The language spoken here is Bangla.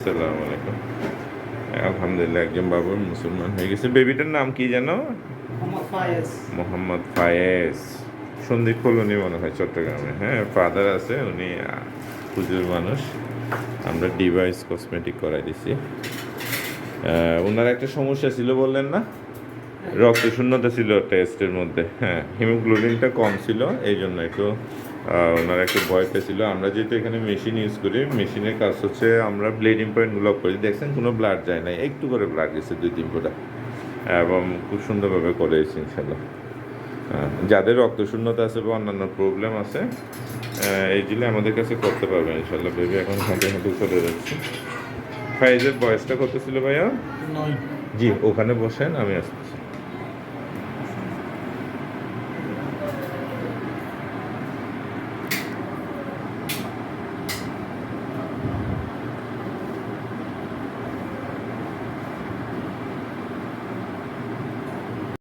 আসসালামু আলাইকুম। আলহামদুলিল্লাহ একজন বাবু মুসলমান হয়ে গেছে। বেবিটার নাম কি যেন? মোহাম্মদ ফায়েজ। সন্দীপ কলোনি মনে হয় চট্টগ্রামে। হ্যাঁ, ফাদার আছে, উনি হুজুর মানুষ। আমরা ডিভাইস কসমেটিক করাই দিছি। ওনার একটা সমস্যা ছিল বললেন না, রক্ত শূন্যতা ছিল টেস্টের মধ্যে। হ্যাঁ, হিমোগ্লোবিনটা কম ছিল, এই জন্য একটু ওনারা একটু ভয় পেয়েছিল। আমরা যেহেতু এখানে মেশিন ইউজ করি, মেশিনের কাজ হচ্ছে আমরা ব্লিডিং পয়েন্টগুলো করি। দেখছেন কোনো ব্লাড যায় না, একটু করে ব্লাড গেছে 2-3 ফোঁটা, এবং খুব সুন্দরভাবে করেছি ইনশাল্লাহ। যাদের রক্ত শূন্যতা আছে বা অন্যান্য প্রবলেম আছে, এইগুলি আমাদের কাছে করতে পারবেন ইনশাল্লাহ। বেবি এখন হাঁটে হাঁটে চলে যাচ্ছে। ফাইজের বয়সটা কত ছিল ভাইয়া? 9। জি, ওখানে বসেন, আমি আসছি।